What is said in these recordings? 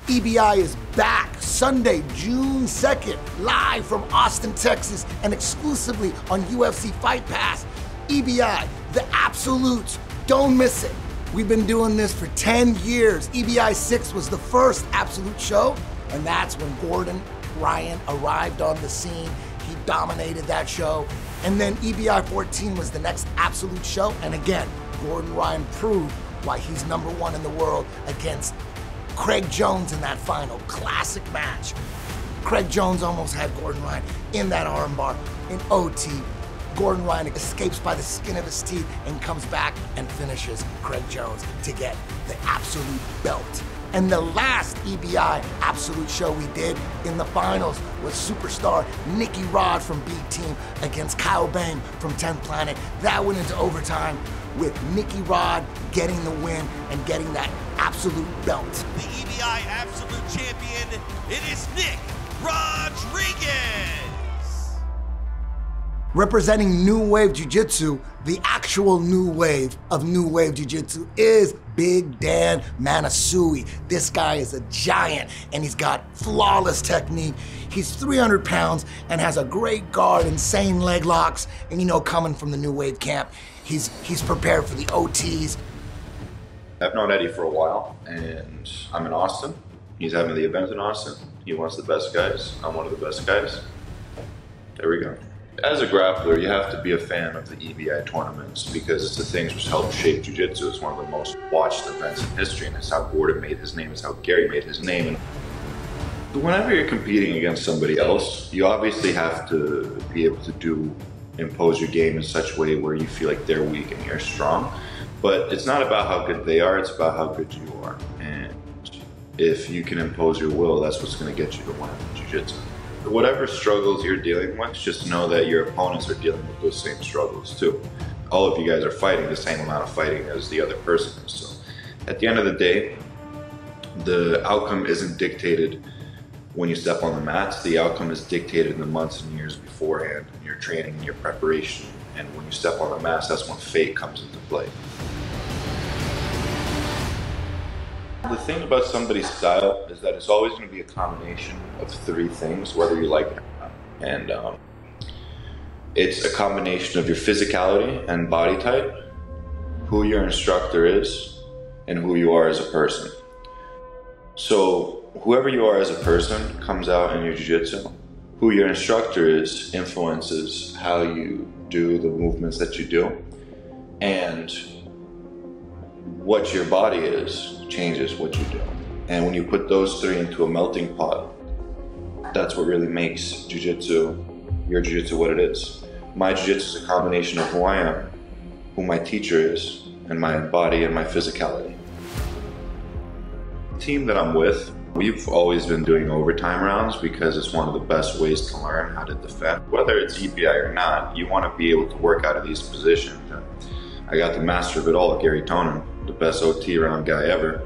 EBI is back Sunday, June 2nd, live from Austin, Texas, and exclusively on UFC Fight Pass. EBI, the absolutes, don't miss it. We've been doing this for 10 years. EBI 6 was the first absolute show, and that's when Gordon Ryan arrived on the scene. He dominated that show. And then EBI 14 was the next absolute show, and again, Gordon Ryan proved why he's #1 in the world against Craig Jones in that final classic match. Craig Jones almost had Gordon Ryan in that armbar in OT. Gordon Ryan escapes by the skin of his teeth and comes back and finishes Craig Jones to get the absolute belt. And the last EBI absolute show we did in the finals was superstar Nicky Rod from B Team against Kyle Bang from 10th Planet. That went into overtime with Nicky Rod getting the win and getting that absolute belt. The EBI absolute champion, it is Nick Rodriguez. Representing New Wave Jiu-Jitsu, the actual new wave of New Wave Jiu-Jitsu is Big Dan Manasui. This guy is a giant and he's got flawless technique. He's 300 pounds and has a great guard, insane leg locks, and you know, coming from the New Wave camp, he's prepared for the OTs. I've known Eddie for a while, and I'm in Austin. He's having the event in Austin. He wants the best guys. I'm one of the best guys. There we go. As a grappler, you have to be a fan of the EBI tournaments because it's the things which help shape Jiu-Jitsu. It's one of the most watched events in history, and it's how Gordon made his name, it's how Gary made his name. And whenever you're competing against somebody else, you obviously have to be able to impose your game in such a way where you feel like they're weak and you're strong. But it's not about how good they are, it's about how good you are. And if you can impose your will, that's what's going to get you to win in Jiu-Jitsu. Whatever struggles you're dealing with, just know that your opponents are dealing with those same struggles too. All of you guys are fighting the same amount of fighting as the other person is. So at the end of the day, the outcome isn't dictated when you step on the mats. The outcome is dictated in the months and years beforehand, in your training and your preparation. And when you step on the mats, that's when fate comes into play. The thing about somebody's style is that it's always going to be a combination of 3 things, whether you like it or not. And it's a combination of your physicality and body type, who your instructor is, and who you are as a person. So whoever you are as a person comes out in your jiu-jitsu. Who your instructor is influences how you do the movements that you do. And what your body is changes what you do. And when you put those 3 into a melting pot, that's what really makes jiu-jitsu, your jiu-jitsu, what it is. My jiu-jitsu is a combination of who I am, who my teacher is, and my body and my physicality. The team that I'm with, we've always been doing overtime rounds because it's one of the best ways to learn how to defend. Whether it's EBI or not, you want to be able to work out of these positions. I got the master of it all, Gary Tonin, the best OT round guy ever,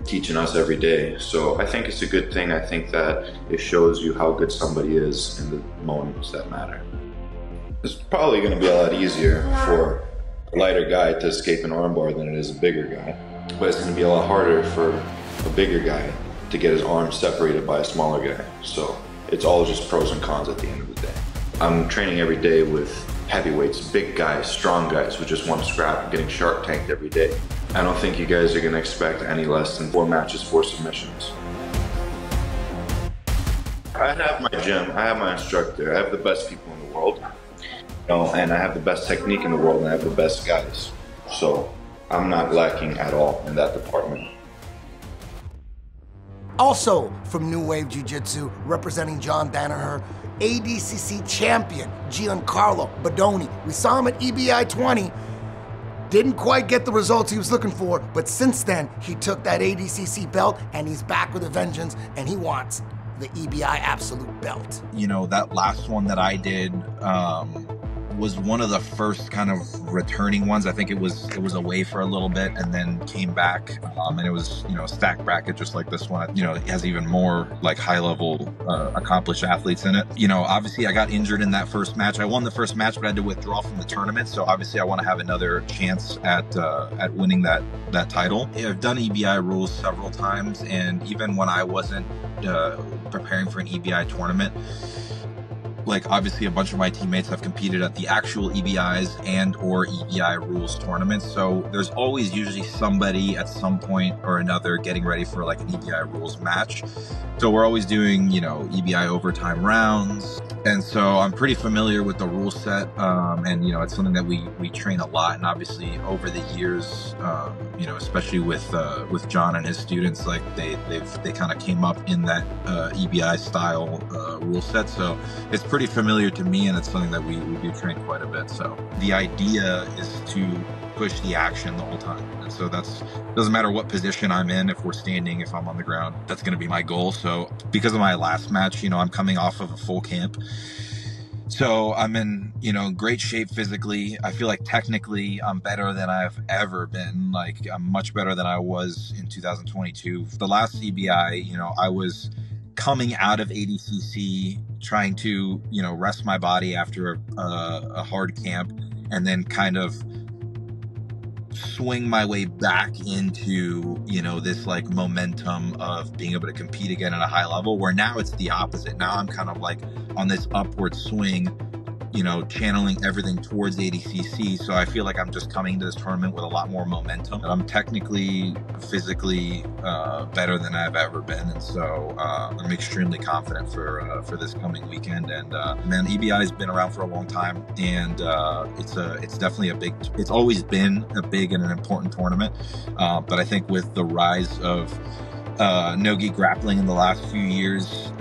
teaching us every day. So I think it's a good thing. I think that it shows you how good somebody is in the moments that matter. It's probably going to be a lot easier for a lighter guy to escape an armbar than it is a bigger guy. But it's going to be a lot harder for a bigger guy to get his arms separated by a smaller guy. So it's all just pros and cons at the end of the day. I'm training every day with heavyweights, big guys, strong guys who just want to scrap and getting shark tanked every day. I don't think you guys are going to expect any less than 4 matches, 4 submissions. I have my gym, I have my instructor, I have the best people in the world, and I have the best technique in the world, and I have the best guys. So I'm not lacking at all in that department. Also from New Wave Jiu-Jitsu, representing John Danaher, ADCC champion Giancarlo Bodoni. We saw him at EBI 20. Didn't quite get the results he was looking for, but since then, he took that ADCC belt and he's back with a vengeance, and he wants the EBI absolute belt. You know, that last one that I did, was one of the first kind of returning ones. I think it was away for a little bit and then came back, and it was, you know, stacked bracket just like this one. You know, it has even more like high level accomplished athletes in it. You know, obviously I got injured in that first match. I won the first match, but I had to withdraw from the tournament. So obviously I want to have another chance at winning that title. I've done EBI rules several times, and even when I wasn't preparing for an EBI tournament, like obviously a bunch of my teammates have competed at the actual EBIs and or EBI rules tournaments. So there's always usually somebody at some point or another getting ready for like an EBI rules match. So we're always doing, you know, EBI overtime rounds. And so I'm pretty familiar with the rule set. And, you know, it's something that we train a lot. And obviously over the years, you know, especially with John and his students, like they kind of came up in that EBI style rule set. So it's pretty familiar to me, and it's something that we do train quite a bit. So the idea is to push the action the whole time. And so doesn't matter what position I'm in, if we're standing, if I'm on the ground, that's going to be my goal. So because of my last match, you know, I'm coming off of a full camp. So I'm in, you know, great shape physically. I feel like technically I'm better than I've ever been. Like I'm much better than I was in 2022. The last EBI, you know, I was coming out of ADCC, trying to, you know, rest my body after a hard camp, and then kind of swing my way back into, you know, this like momentum of being able to compete again at a high level, where now it's the opposite. Now I'm kind of like on this upward swing, you know, channeling everything towards ADCC. So I feel like I'm just coming to this tournament with a lot more momentum. I'm technically, physically better than I've ever been. And so I'm extremely confident for this coming weekend. And man, EBI has been around for a long time, and it's definitely it's always been a big and an important tournament. But I think with the rise of no-gi grappling in the last few years,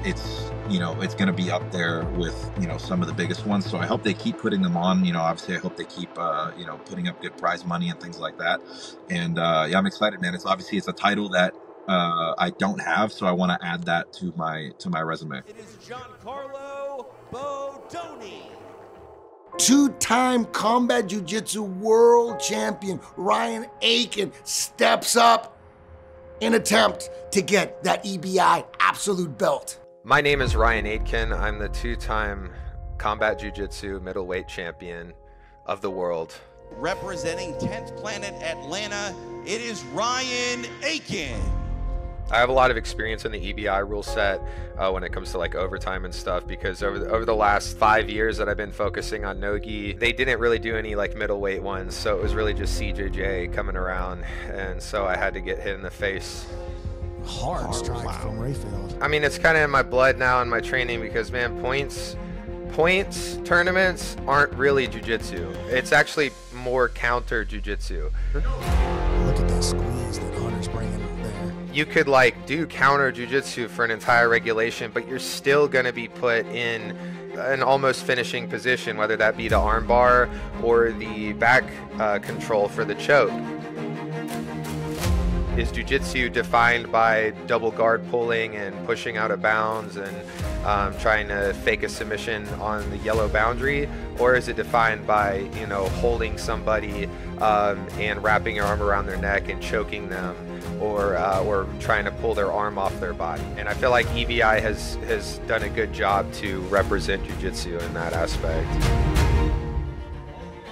it's going to be up there with, you know, some of the biggest ones. So I hope they keep putting them on. You know, obviously I hope they keep, you know, putting up good prize money and things like that. And yeah, I'm excited, man. It's a title that I don't have, so I want to add that to my resume. It is Giancarlo Bodoni. Two-time combat jiu-jitsu world champion Ryan Aiken steps up in attempt to get that EBI absolute belt. My name is Ryan Aitken. I'm the two-time combat jiu-jitsu middleweight champion of the world. Representing 10th Planet Atlanta, it is Ryan Aiken. I have a lot of experience in the EBI rule set when it comes to like overtime and stuff, because over the last 5 years that I've been focusing on no-gi, they didn't really do any like middleweight ones, so it was really just CJJ coming around, and so I had to get hit in the face. Hard strike from Rayfield. I mean, it's kind of in my blood now in my training, because man, points tournaments aren't really jiu-jitsu. It's actually more counter jiu-jitsu. Look at that squeeze that Hunter's bringing there. You could like do counter jiu-jitsu for an entire regulation, but you're still going to be put in an almost finishing position, whether that be the arm bar or the back control for the choke. Is jiu-jitsu defined by double guard pulling and pushing out of bounds and trying to fake a submission on the yellow boundary, or is it defined by, you know, holding somebody and wrapping your arm around their neck and choking them, or trying to pull their arm off their body? And I feel like EBI has done a good job to represent jiu-jitsu in that aspect.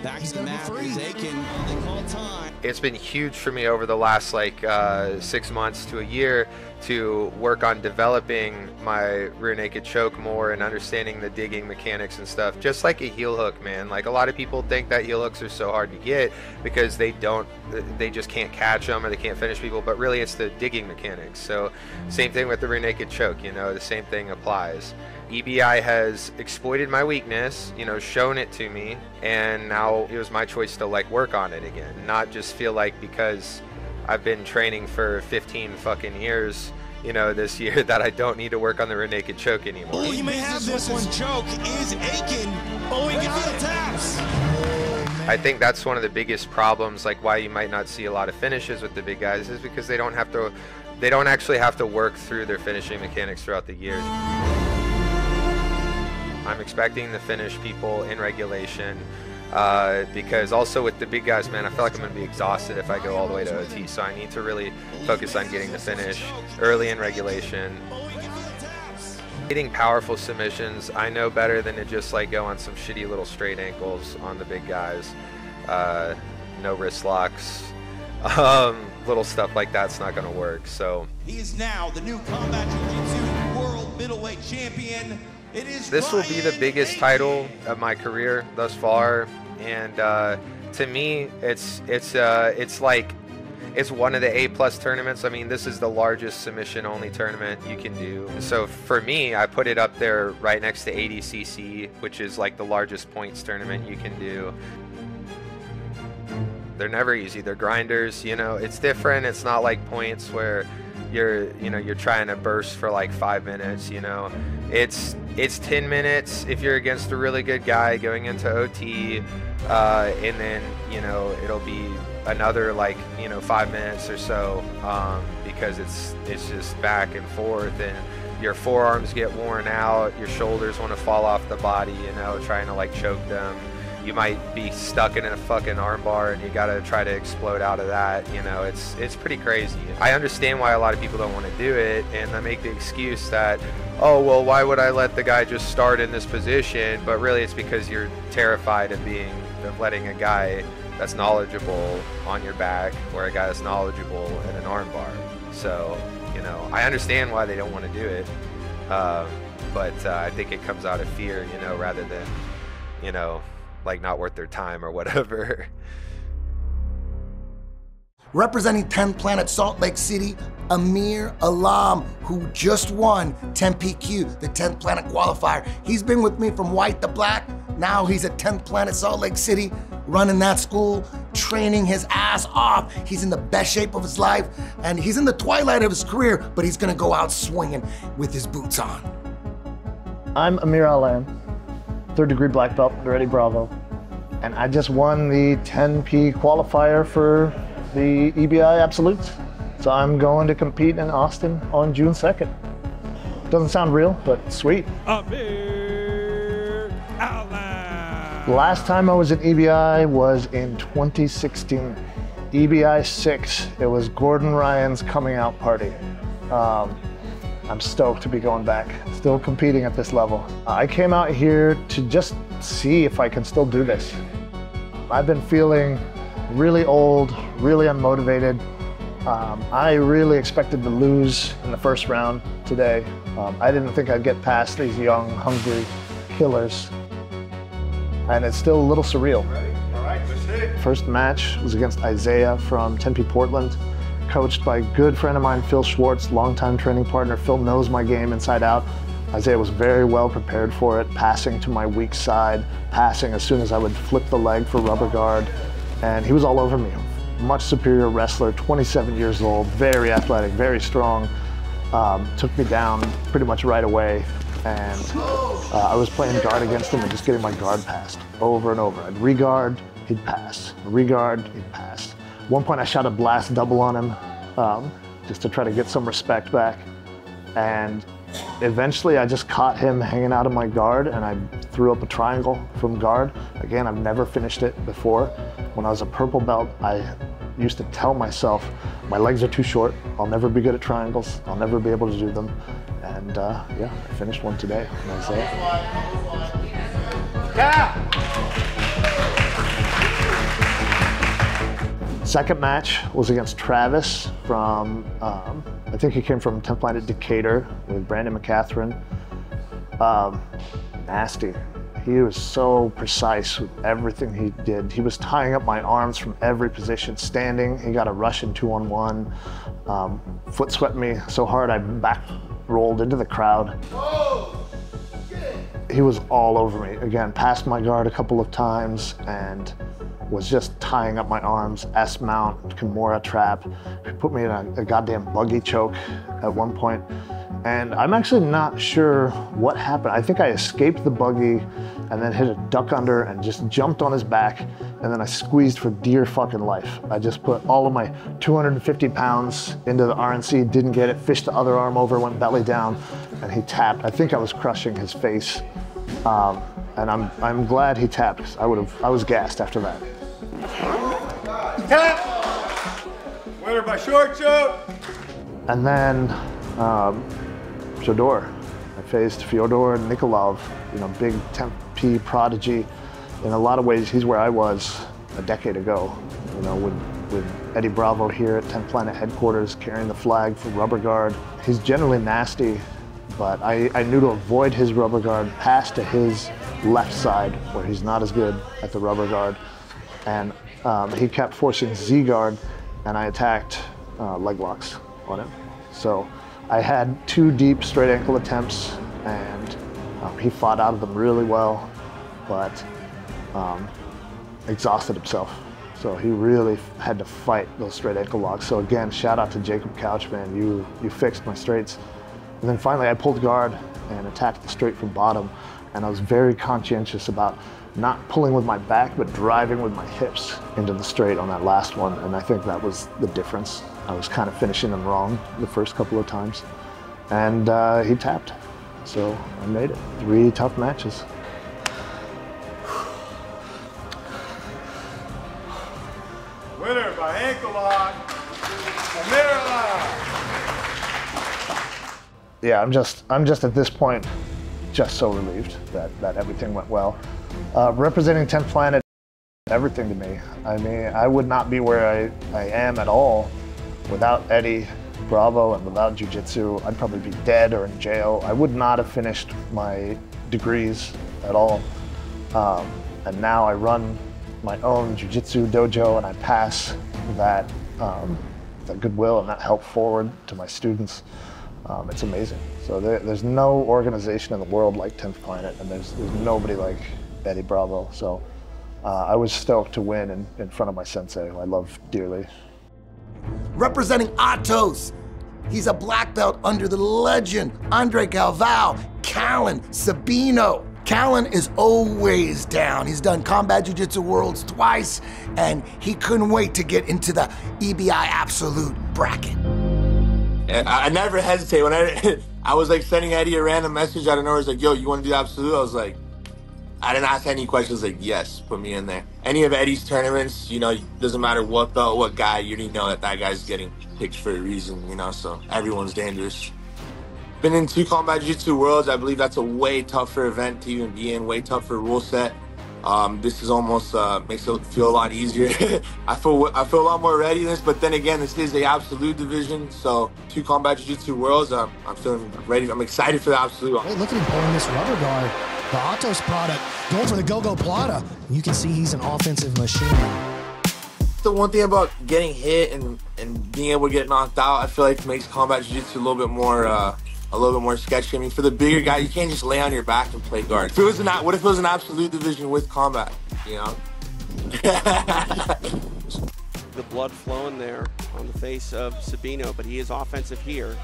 Back to the mat is Aiken. They call time. It's been huge for me over the last like 6 months to a year to work on developing my rear naked choke more and understanding the digging mechanics and stuff, just like a heel hook, man. Like a lot of people think that heel hooks are so hard to get because they just can't catch them or they can't finish people, but really it's the digging mechanics. So same thing with the rear naked choke, you know, the same thing applies. EBI has exploited my weakness, you know, shown it to me, and now it was my choice to like work on it again, not just feel like because I've been training for 15 fucking years, you know, this year, that I don't need to work on the rear naked choke anymore. Oh, you may have this one. Choke is Aiken. Oh, he got it. Taps. I think that's one of the biggest problems, like why you might not see a lot of finishes with the big guys, is because they don't actually have to work through their finishing mechanics throughout the years. I'm expecting to finish people in regulation. Because also with the big guys, man, I feel like I'm going to be exhausted if I go all the way to OT. So I need to really focus on getting the finish early in regulation. Hitting powerful submissions, I know better than to just like go on some shitty little straight ankles on the big guys. No wrist locks. Little stuff like that's not going to work. So he is now the new combat jiu-jitsu world middleweight champion. This will be the biggest title of my career thus far, and to me, it's one of the A+ tournaments. I mean, this is the largest submission-only tournament you can do. So for me, I put it up there right next to ADCC, which is like the largest points tournament you can do. They're never easy. They're grinders. You know, it's different. It's not like points where you're trying to burst for like 5 minutes. You know, it's 10 minutes if you're against a really good guy going into OT, and then it'll be another 5 minutes or so, because it's just back and forth, and your forearms get worn out, your shoulders want to fall off the body, trying to choke them. You might be stuck in a fucking armbar and you gotta try to explode out of that. It's pretty crazy. I understand why a lot of people don't want to do it, and I make the excuse that, oh, well, why would I let the guy just start in this position? But really it's because you're terrified of letting a guy that's knowledgeable on your back or a guy that's knowledgeable in an armbar. So, I understand why they don't want to do it, but I think it comes out of fear, rather than, not worth their time or whatever. Representing 10th Planet Salt Lake City, Amir Alam, who just won 10PQ, the 10th Planet qualifier. He's been with me from white to black. Now he's at 10th Planet Salt Lake City, running that school, training his ass off. He's in the best shape of his life, and he's in the twilight of his career, but he's gonna go out swinging with his boots on. I'm Amir Alam, 3rd degree black belt, Ready Bravo, and I just won the 10P qualifier for the EBI Absolutes. So I'm going to compete in Austin on June 2nd. Doesn't sound real, but sweet. Amir Alam. The last time I was in EBI was in 2016. EBI 6, it was Gordon Ryan's coming out party. I'm stoked to be going back, still competing at this level. I came out here to just see if I can still do this. I've been feeling really old, really unmotivated. I really expected to lose in the first round today. I didn't think I'd get past these young, hungry killers. And it's still a little surreal. All right, let's hit it. First match was against Isaiah from 10P Portland, coached by a good friend of mine, Phil Schwartz, longtime training partner. Phil knows my game inside out. Isaiah was very well prepared for it, passing to my weak side, passing as soon as I would flip the leg for rubber guard. And he was all over me. Much superior wrestler, 27 years old, very athletic, very strong. Took me down pretty much right away. And I was playing guard against him and just getting my guard passed over and over. I'd re-guard, he'd pass. Re-guard, he'd pass. At one point I shot a blast double on him, just to try to get some respect back. And eventually I just caught him hanging out of my guard and I threw up a triangle from guard. Again, I've never finished it before. When I was a purple belt, I used to tell myself, my legs are too short, I'll never be good at triangles, I'll never be able to do them. And yeah, I finished one today. Second match was against Travis from, I think he came from 10th Planet Decatur with Brandon McCatherine. Nasty. He was so precise with everything he did. He was tying up my arms from every position, standing. He got a Russian 2-on-1. Foot swept me so hard I back rolled into the crowd. He was all over me. Again, passed my guard a couple of times and was just tying up my arms, S-mount, Kimura trap. He put me in a goddamn buggy choke at one point. And I'm actually not sure what happened. I think I escaped the buggy and then hit a duck under and just jumped on his back. And then I squeezed for dear fucking life. I just put all of my 250 pounds into the RNC, didn't get it, fished the other arm over, went belly down, and he tapped. I think I was crushing his face. And I'm glad he tapped, because I was gassed after that. Tap! Winner by short choke. And then Fedor. I faced Fyodor Nikolov, big Tempe prodigy. In a lot of ways, he's where I was a decade ago, with Eddie Bravo here at 10th Planet headquarters carrying the flag for rubber guard. He's generally nasty, but I knew to avoid his rubber guard, pass to his left side where he's not as good at the rubber guard. And he kept forcing Z guard, and I attacked leg locks on him. So I had 2 deep straight ankle attempts, and he fought out of them really well, but exhausted himself. So he really had to fight those straight ankle locks. So again, shout out to Jacob Couch, man. You fixed my straights. And then finally I pulled guard and attacked the straight from bottom. And I was very conscientious about not pulling with my back, but driving with my hips into the straight on that last one. And I think that was the difference. I was kind of finishing him wrong the first couple of times. And he tapped. So I made it. 3 tough matches. Winner by ankle lock. Yeah, I'm just at this point just so relieved that everything went well. Representing 10th Planet, everything to me. I mean, I would not be where I am at all without Eddie Bravo and without jiu-jitsu. I'd probably be dead or in jail. I would not have finished my degrees at all. And now I run my own jiu-jitsu dojo, and I pass that goodwill and that help forward to my students. It's amazing. So there's no organization in the world like 10th Planet, and there's nobody like Eddie Bravo. So I was stoked to win in front of my sensei, who I love dearly. Representing Atos, he's a black belt under the legend Andre Galvao, Callan Sabino. Callan is always down. He's done Combat Jiu-Jitsu Worlds twice, and he couldn't wait to get into the EBI Absolute bracket. I never hesitate. When I was like sending Eddie a random message out of nowhere, he's like, yo, you want to do Absolute? I was like, I didn't ask any questions, like, yes, put me in there. Any of Eddie's tournaments, doesn't matter what belt, what guy, you already know that guy's getting picked for a reason, so everyone's dangerous. Been in 2 Combat Jiu-Jitsu Worlds. I believe that's a way tougher event to even be in, way tougher rule set. This is almost makes it feel a lot easier. I feel a lot more ready in this, but then again, this is the Absolute division, so 2 Combat Jiu-Jitsu Worlds. I'm feeling ready. I'm excited for the Absolute. Hey, look at him pulling this rubber guard. The Atos product going for the go-go plata. You can see he's an offensive machine. The one thing about getting hit and being able to get knocked out, I feel like makes Combat Jiu-Jitsu a little bit more sketchy. I mean, for the bigger guy, you can't just lay on your back and play guard. What if it was an Absolute division with combat, The blood flowing there on the face of Sabino, but he is offensive here.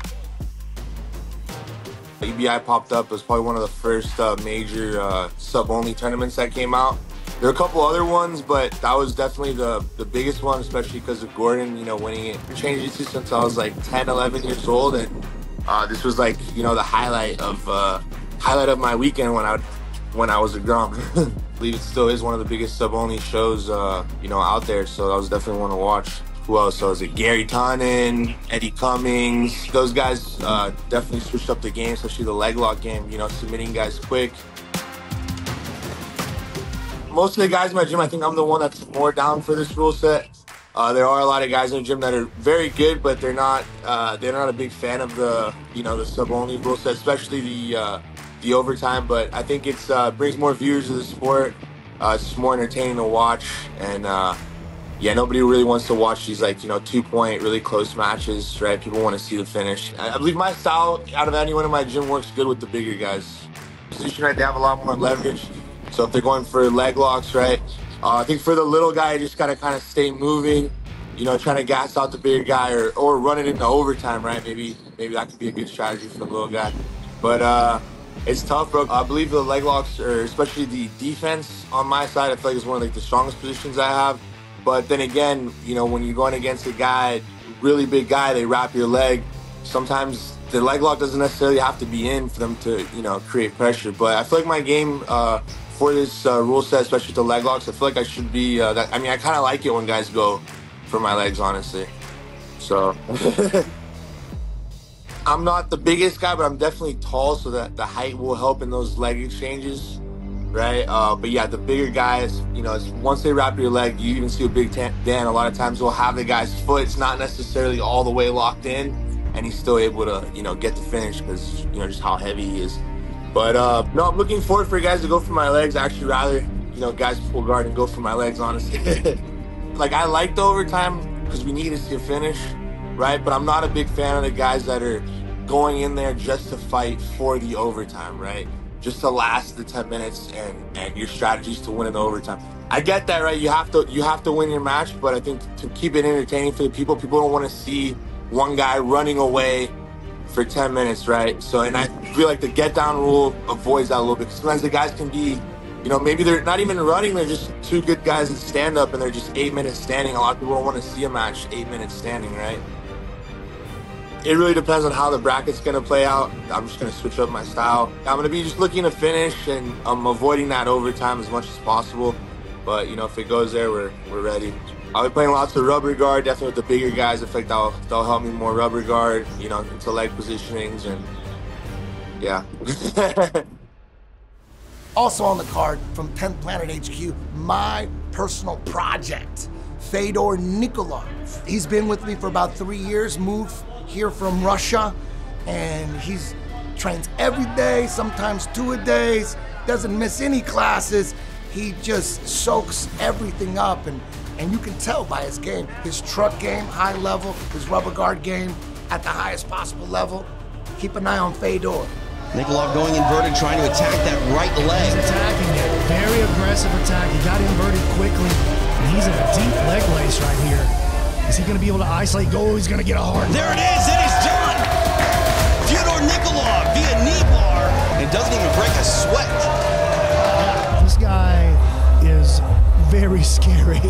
EBI popped up. It was probably one of the first major sub-only tournaments that came out. There are a couple other ones, but that was definitely the biggest one, especially because of Gordon, winning it. I trained jiu-jitsu since I was like 10, 11 years old, and this was like, the highlight of my weekend when I was a Grom. I believe it still is one of the biggest sub-only shows, out there, so that was definitely one to watch. Who else? So was it Gary Tonnen, Eddie Cummings? Those guys definitely switched up the game, especially the leg lock game, submitting guys quick. Most of the guys in my gym, I think I'm the one that's more down for this rule set. There are a lot of guys in the gym that are very good, but they're not a big fan of the the sub-only rule set, especially the overtime. But I think it's brings more viewers to the sport. It's just more entertaining to watch, and yeah, nobody really wants to watch these 2-point really close matches, right? People want to see the finish. I believe my style out of anyone in my gym works good with the bigger guys. Position, right? They have a lot more leverage. So if they're going for leg locks, right? I think for the little guy, you just gotta kind of stay moving, trying to gas out the bigger guy or run it into overtime, right? Maybe that could be a good strategy for the little guy. But it's tough, bro. I believe the leg locks, or especially the defense on my side, I feel like it's one of the strongest positions I have. But then again, when you're going against a guy, really big guy, they wrap your leg. Sometimes the leg lock doesn't necessarily have to be in for them to, you know, create pressure. But I feel like my game for this rule set, especially with the leg locks, I feel like I should be, I kind of like it when guys go for my legs, honestly. So I'm not the biggest guy, but I'm definitely tall, so that the height will help in those leg exchanges, right? But yeah, the bigger guys, you know, once they wrap your leg, you even see a big Dan, a lot of times will have the guy's foot. It's not necessarily all the way locked in, and he's still able to, you know, get the finish because, you know, just how heavy he is. But no, I'm looking forward for guys to go for my legs. I actually rather, you know, guys pull guard and go for my legs, honestly. Like, I like the overtime because we need to see a finish, right? But I'm not a big fan of the guys that are going in there just to fight for the overtime, right? Just to last the 10 minutes and your strategies to win in overtime. I get that, right? You have to win your match, but I think to keep it entertaining for the people don't want to see one guy running away for 10 minutes, right? So, and I feel like the get down rule avoids that a little bit. Sometimes the guys can be, you know, maybe they're not even running, they're just two good guys in stand up and they're just 8 minutes standing. A lot of people don't want to see a match 8 minutes standing, right? It really depends on how the bracket's going to play out. I'm just going to switch up my style. I'm going to be just looking to finish, and I'm avoiding that overtime as much as possible. But, you know, if it goes there, we're ready. I'll be playing lots of rubber guard, definitely with the bigger guys. I think they'll help me more rubber guard, you know, into leg positionings, and yeah. Also on the card from 10th Planet HQ, my personal project, Fedor Nikolov. He's been with me for about 3 years, moved here from Russia, and he's trains every day, sometimes 2 a days, doesn't miss any classes. He just soaks everything up, and you can tell by his game, his truck game, high level, his rubber guard game at the highest possible level. Keep an eye on Fedor. Nikolov going inverted, trying to attack that right leg. He's attacking it. Very aggressive attack. He got inverted quickly, and he's in a deep leg lace right here. Is he going to be able to isolate goal? He's going to get a hard. There it is. It is done. Fyodor Nikolov via knee bar, and doesn't even break a sweat. This guy is very scary.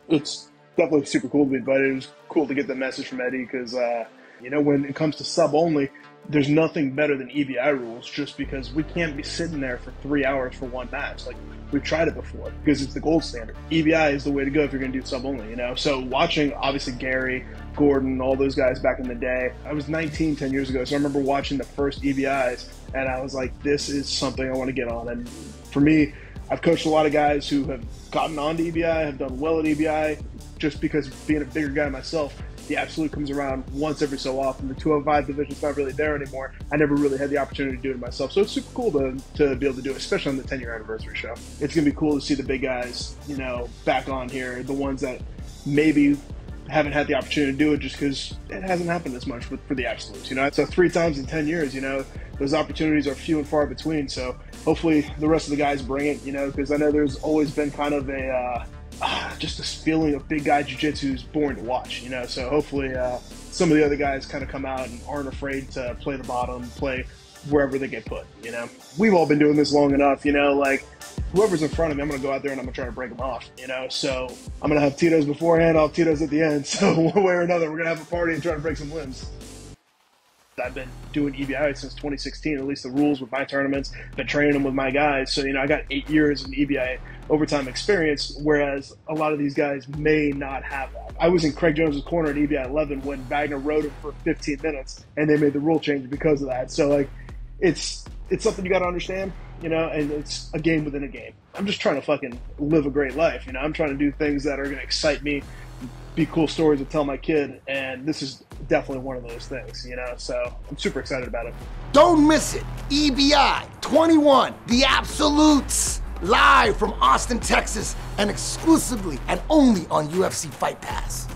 It's definitely super cool to be invited. It was cool to get the message from Eddie because, you know, when it comes to sub only, there's nothing better than EBI rules, just because we can't be sitting there for 3 hours for one match. Like, we've tried it before because it's the gold standard. EBI is the way to go if you're going to do sub only, you know? So watching, obviously, Gary, Gordon, all those guys back in the day, I was 19 10 years ago, so I remember watching the first EBIs, and I was like, this is something I want to get on. And for me, I've coached a lot of guys who have gotten on to EBI, have done well at EBI, just because being a bigger guy myself, the absolute comes around once every so often. The 205 division's not really there anymore. I never really had the opportunity to do it myself. So it's super cool to be able to do it, especially on the 10-year anniversary show. It's going to be cool to see the big guys, you know, back on here, the ones that maybe haven't had the opportunity to do it just because it hasn't happened as much for the absolutes, you know. So 3 times in 10 years, you know, those opportunities are few and far between. So hopefully the rest of the guys bring it, you know, because I know there's always been kind of a just this feeling of big guy jiu-jitsu is boring to watch, you know. So hopefully some of the other guys kind of come out and aren't afraid to play the bottom, play wherever they get put, you know. We've all been doing this long enough, you know, like whoever's in front of me, I'm going to go out there and I'm going to try to break them off, you know. So I'm going to have Tito's beforehand, I'll have Tito's at the end. So one way or another, we're going to have a party and try to break some limbs. I've been doing EBI since 2016, at least the rules with my tournaments, been training them with my guys. So, you know, I got 8 years of EBI overtime experience, whereas a lot of these guys may not have that. I was in Craig Jones's corner at EBI 11 when Wagner rode him for 15 minutes, and they made the rule change because of that. So, like, it's something you got to understand, you know, and it's a game within a game. I'm just trying to fucking live a great life, you know. I'm trying to do things that are going to excite me, be cool stories to tell my kid, and this is definitely one of those things, you know, so I'm super excited about it. Don't miss it. EBI 21, The Absolutes, live from Austin, Texas, and exclusively and only on UFC Fight Pass.